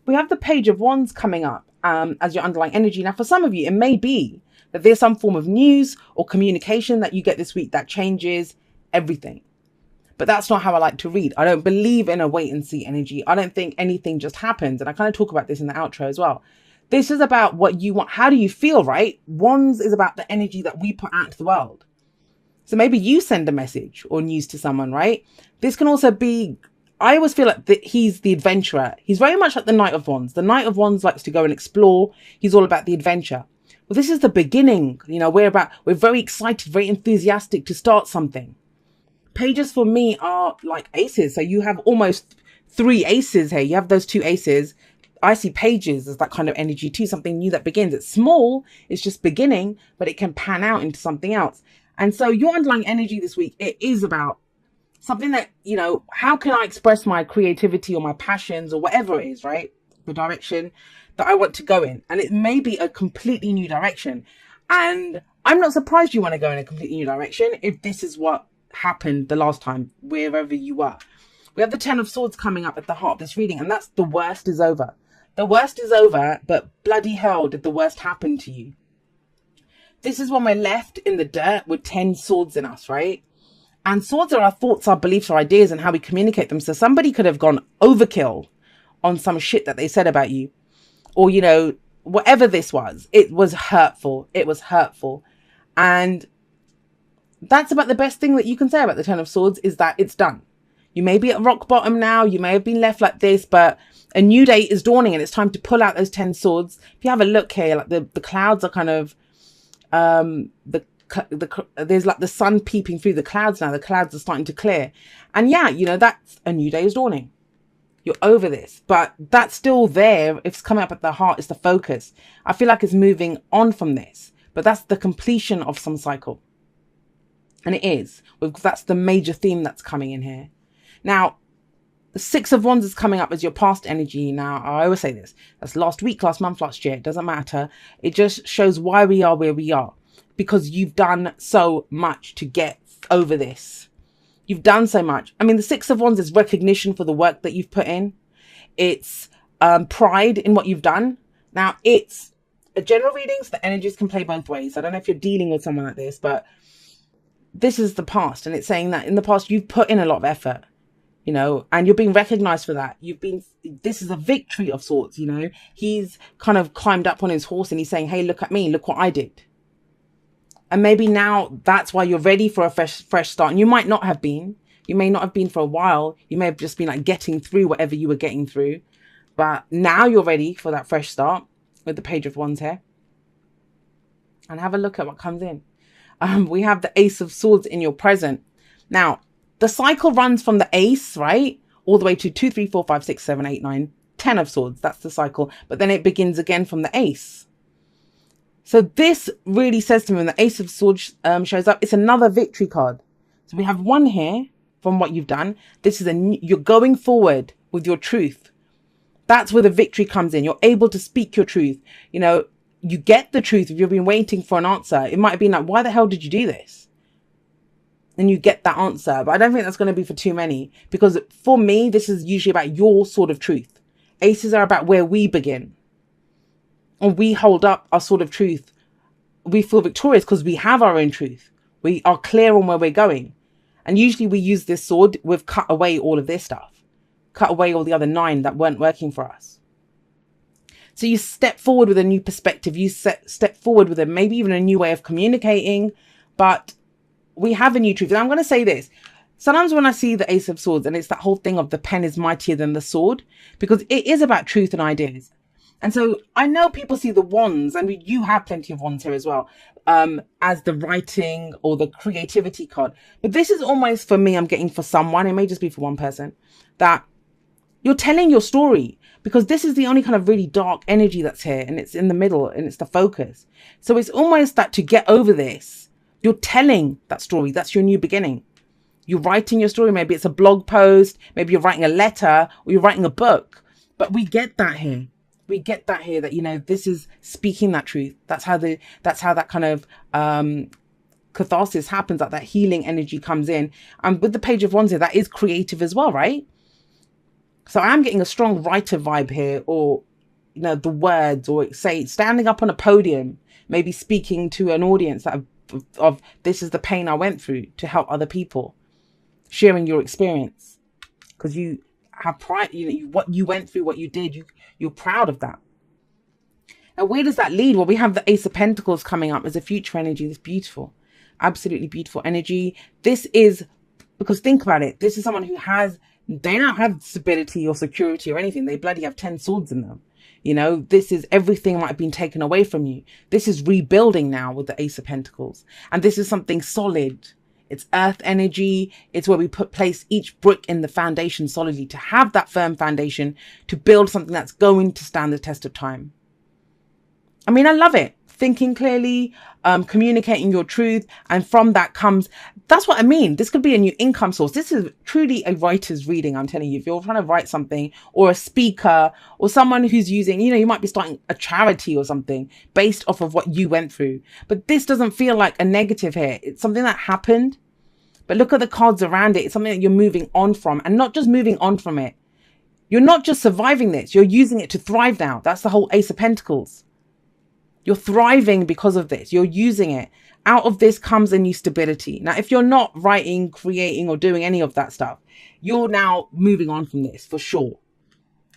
we have the Page of Wands coming up as your underlying energy. Now, for some of you, it may be that there's some form of news or communication that you get this week that changes everything. But that's not how I like to read. I don't believe in a wait and see energy. I don't think anything just happens. And I kind of talk about this in the outro as well. This is about what you want. How do you feel, right? Wands is about the energy that we put out to the world. So maybe you send a message or news to someone, right? This can also be, I always feel like he's the adventurer. He's very much like the Knight of Wands. The Knight of Wands likes to go and explore. He's all about the adventure. Well, this is the beginning. You know, we're very excited, very enthusiastic to start something. Pages for me are like aces. So you have almost 3 aces here. You have those 2 aces. I see pages as that kind of energy too, something new that begins. It's small, it's just beginning, but it can pan out into something else. And so your underlying energy this week, it is about something that, you know, how can I express my creativity or my passions or whatever it is, right? The direction that I want to go in. And it may be a completely new direction. And I'm not surprised you want to go in a completely new direction if this is what happened the last time, wherever you were. We have the 10 of Swords coming up at the heart of this reading, and that's the worst is over. The worst is over, but bloody hell did the worst happen to you. This is when we're left in the dirt with 10 swords in us, right? And swords are our thoughts, our beliefs, our ideas, and how we communicate them. So somebody could have gone overkill on some shit that they said about you. Or, you know, whatever this was, it was hurtful. It was hurtful. And that's about the best thing that you can say about the 10 of Swords is that it's done. You may be at rock bottom now. You may have been left like this, but a new day is dawning and it's time to pull out those 10 swords. If you have a look here, like the clouds are kind of, there's like the sun peeping through the clouds now. The clouds are starting to clear. And yeah, you know, that's a new day is dawning. You're over this, but that's still there. If it's coming up at the heart, it's the focus. I feel like it's moving on from this, but that's the completion of some cycle. And it is. That's the major theme that's coming in here. Now, the 6 of Wands is coming up as your past energy. Now, I always say this. That's last week, last month, last year. It doesn't matter. It just shows why we are where we are. Because you've done so much to get over this. You've done so much. I mean, the 6 of Wands is recognition for the work that you've put in. It's pride in what you've done. Now, it's a general reading, so the energies can play both ways. I don't know if you're dealing with someone like this, but this is the past, and it's saying that in the past you've put in a lot of effort, you know, and you're being recognized for that. This is a victory of sorts, you know. He's kind of climbed up on his horse and he's saying, hey, look at me, look what I did. And maybe now that's why you're ready for a fresh start. And you might not have been. You may not have been for a while. You may have just been like getting through whatever you were getting through. But now you're ready for that fresh start with the Page of Wands here. And have a look at what comes in. We have the Ace of Swords in your present. Now, the cycle runs from the Ace, right? All the way to 2, 3, 4, 5, 6, 7, 8, 9, 10 of Swords. That's the cycle. But then it begins again from the Ace. So this really says to me when the Ace of Swords shows up, it's another victory card. So we have one here from what you've done. This is you're going forward with your truth. That's where the victory comes in. You're able to speak your truth. You know, you get the truth. If you've been waiting for an answer, it might have been like, why the hell did you do this? And you get that answer. But I don't think that's going to be for too many, because for me, this is usually about your sword of truth. Aces are about where we begin. And we hold up our sword of truth. We feel victorious because we have our own truth. We are clear on where we're going. And usually we use this sword, we've cut away all of this stuff. Cut away all the other 9 that weren't working for us. So you step forward with a new perspective. You step forward with maybe even a new way of communicating. But we have a new truth. And I'm going to say this. Sometimes when I see the Ace of Swords, and it's that whole thing of the pen is mightier than the sword, because it is about truth and ideas. And so I know people see the wands, and you have plenty of wands here as well, as the writing or the creativity card. But this is almost, for me, I'm getting for someone, it may just be for one person, that you're telling your story, because this is the only kind of really dark energy that's here, and it's in the middle and it's the focus. So it's almost that to get over this, you're telling that story. That's your new beginning. You're writing your story. Maybe it's a blog post, maybe you're writing a letter, or you're writing a book. But we get that here. We get that here, that, you know, this is speaking that truth. That's how that kind of catharsis happens, that healing energy comes in. And with the Page of Wands here, that is creative as well, right? So I'm getting a strong writer vibe here, or, the words, or say standing up on a podium, maybe speaking to an audience of this is the pain I went through to help other people, sharing your experience, because you have pride, what you went through, what you did, you're proud of that. And where does that lead? Well, we have the Ace of Pentacles coming up as a future energy. That's beautiful. Absolutely beautiful energy. This is, because think about it, this is someone who they don't have stability or security or anything. They bloody have 10 swords in them. This is everything might have been taken away from you. This is rebuilding now with the Ace of Pentacles. And this is something solid. It's earth energy. It's where we place each brick in the foundation solidly to have that firm foundation to build something that's going to stand the test of time. I mean, I love it. Thinking clearly, communicating your truth. And from that comes, that's what I mean. This could be a new income source. This is truly a writer's reading. I'm telling you, if you're trying to write something, or a speaker, or someone who's using, you might be starting a charity or something based off of what you went through. But this doesn't feel like a negative here. It's something that happened. But look at the cards around it. It's something that you're moving on from, and not just moving on from it. You're not just surviving this. You're using it to thrive now. That's the whole Ace of Pentacles. You're thriving because of this. You're using it. Out of this comes a new stability. Now, if you're not writing, creating, or doing any of that stuff, you're now moving on from this for sure.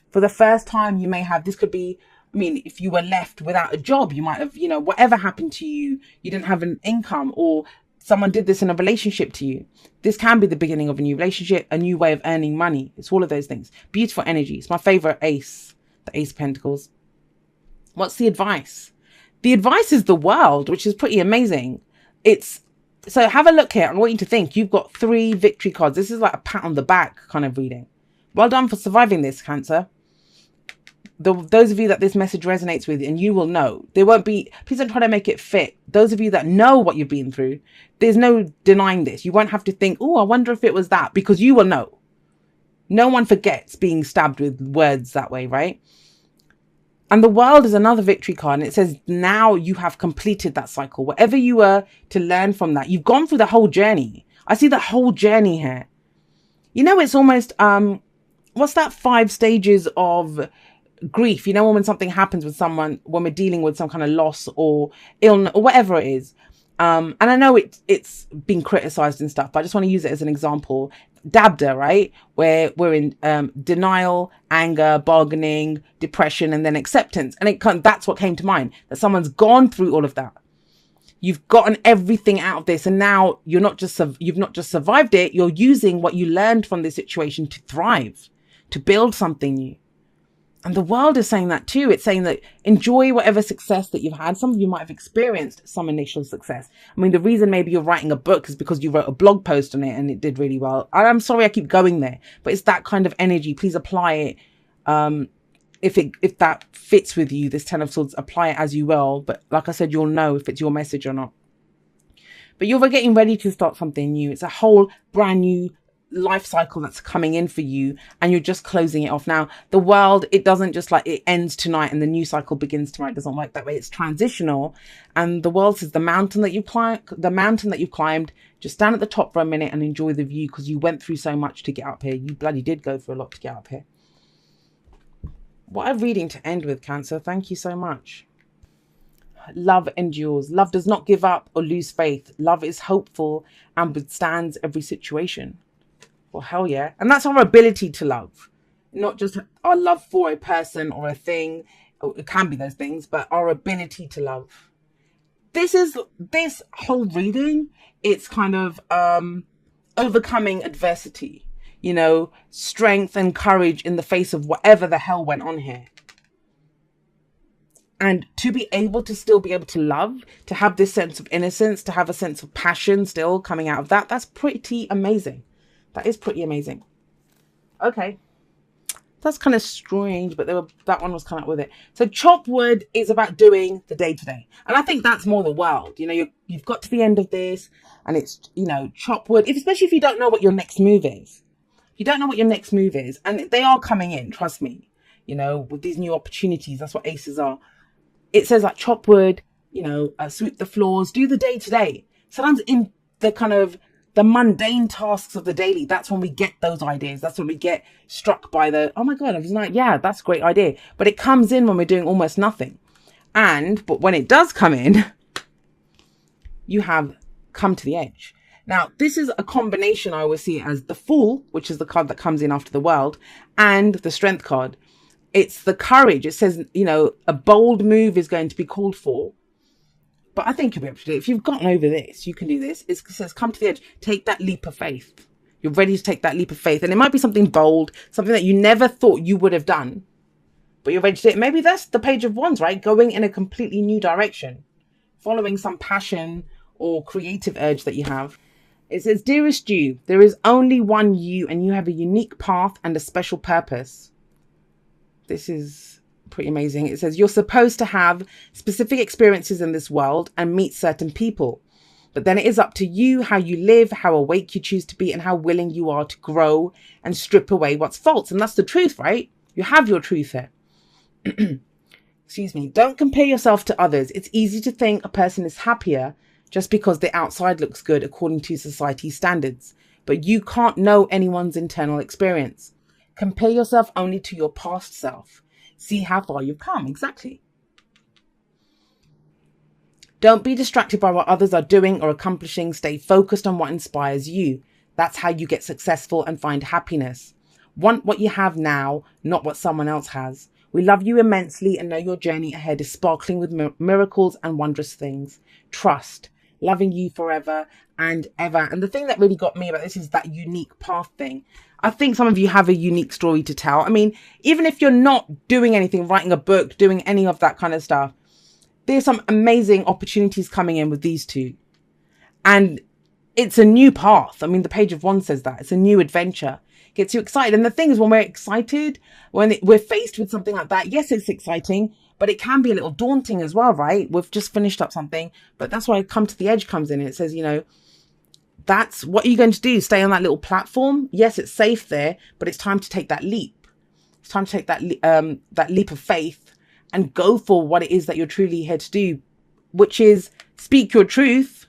For the first time, you may have, this could be, if you were left without a job, you might have, whatever happened to you, you didn't have an income, or someone did this in a relationship to you. This can be the beginning of a new relationship, a new way of earning money. It's all of those things. Beautiful energy. It's my favorite ace, the Ace of Pentacles. What's the advice? The advice is the World, which is pretty amazing. So have a look here. I want you to think. You've got 3 victory cards. This is like a pat on the back kind of reading. Well done for surviving this, Cancer. Those of you that this message resonates with, and you will know, there won't be, please don't try to make it fit. Those of you that know what you've been through, there's no denying this. You won't have to think, oh, I wonder if it was that, because you will know. No one forgets being stabbed with words that way, right? And the World is another victory card. And it says, now you have completed that cycle. Whatever you were to learn from that, you've gone through the whole journey. I see the whole journey here. It's almost, what's that 5 stages of grief? When something happens with someone, when we're dealing with some kind of loss or illness or whatever it is. And I know it's been criticized and stuff, but I just want to use it as an example. Dabda, right? Where we're in denial, anger, bargaining, depression, and then acceptance. And that's what came to mind, that someone's gone through all of that. You've gotten everything out of this, and now you've not just survived it, you're using what you learned from this situation to thrive, to build something new. And the World is saying that too. It's saying that enjoy whatever success that you've had. Some of you might have experienced some initial success. The reason maybe you're writing a book is because you wrote a blog post on it and it did really well. I'm sorry I keep going there, but it's that kind of energy. Please apply it. If that fits with you, this 10 of Swords, apply it as you will. But like I said, you'll know if it's your message or not. But you're getting ready to start something new. It's a whole brand new life cycle that's coming in for you, and you're just closing it off. Now, the World, it doesn't just like it ends tonight and the new cycle begins tomorrow. It doesn't work that way. It's transitional. And the World says the mountain that you've climbed, just stand at the top for a minute and enjoy the view, because you went through so much to get up here. You bloody did go through a lot to get up here. What a reading to end with, Cancer. Thank you so much. Love endures. Love does not give up or lose faith. Love is hopeful and withstands every situation. Well, hell yeah. And that's our ability to love. Not just our love for a person or a thing. It can be those things, but our ability to love. This whole reading, it's kind of overcoming adversity. Strength and courage in the face of whatever the hell went on here. And to be able to love, to have this sense of innocence, to have a sense of passion still coming out of that, that's pretty amazing. That is pretty amazing. Okay. That's kind of strange, but that one was kind of with it. So chop wood is about doing the day-to-day. And I think that's more the World. You've got to the end of this, and it's, chop wood, especially if you don't know what your next move is. You don't know what your next move is, and they are coming in, trust me. With these new opportunities, that's what aces are. It says like chop wood, sweep the floors, do the day-to-day. Sometimes in the kind of the mundane tasks of the daily, that's when we get those ideas. That's when we get struck by the, oh my God, I was like, yeah, that's a great idea. But it comes in when we're doing almost nothing. But when it does come in, you have come to the edge. Now, this is a combination. I always see it as the Fool, which is the card that comes in after the World, and the Strength card. It's the courage. It says, a bold move is going to be called for. But I think you'll be able to do it. If you've gotten over this, you can do this. It says, come to the edge. Take that leap of faith. You're ready to take that leap of faith. And it might be something bold, something that you never thought you would have done. But you're ready to do it. Maybe that's the Page of Wands, right? Going in a completely new direction. Following some passion or creative urge that you have. It says, dearest you, there is only one you, and you have a unique path and a special purpose. This is pretty amazing. It says, you're supposed to have specific experiences in this world and meet certain people. But then it is up to you how you live, how awake you choose to be, and how willing you are to grow and strip away what's false. And that's the truth, right? You have your truth here. Excuse me. Don't compare yourself to others. It's easy to think a person is happier just because the outside looks good according to society's standards. But you can't know anyone's internal experience. Compare yourself only to your past self. See how far you've come. Exactly. Don't be distracted by what others are doing or accomplishing. Stay focused on what inspires you. That's how you get successful and find happiness. Want what you have now, not what someone else has. We love you immensely and know your journey ahead is sparkling with miracles and wondrous things. Trust. Loving you forever and ever. And the thing that really got me about this is that unique path thing. I think some of you have a unique story to tell. I mean, even if you're not doing anything, writing a book, doing any of that kind of stuff, there's some amazing opportunities coming in with these two. And it's a new path. I mean, the Page of Wands says that. It's a new adventure. Gets you excited. And the thing is, when we're excited, when we're faced with something like that, yes, it's exciting, but it can be a little daunting as well, right? We've just finished up something. But that's why Come to the Edge comes in. And it says, that's what are you going to do? Stay on that little platform? Yes, it's safe there, but it's time to take that leap. It's time to take that leap of faith and go for what it is that you're truly here to do, which is speak your truth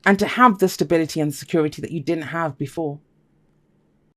and to have the stability and security that you didn't have before.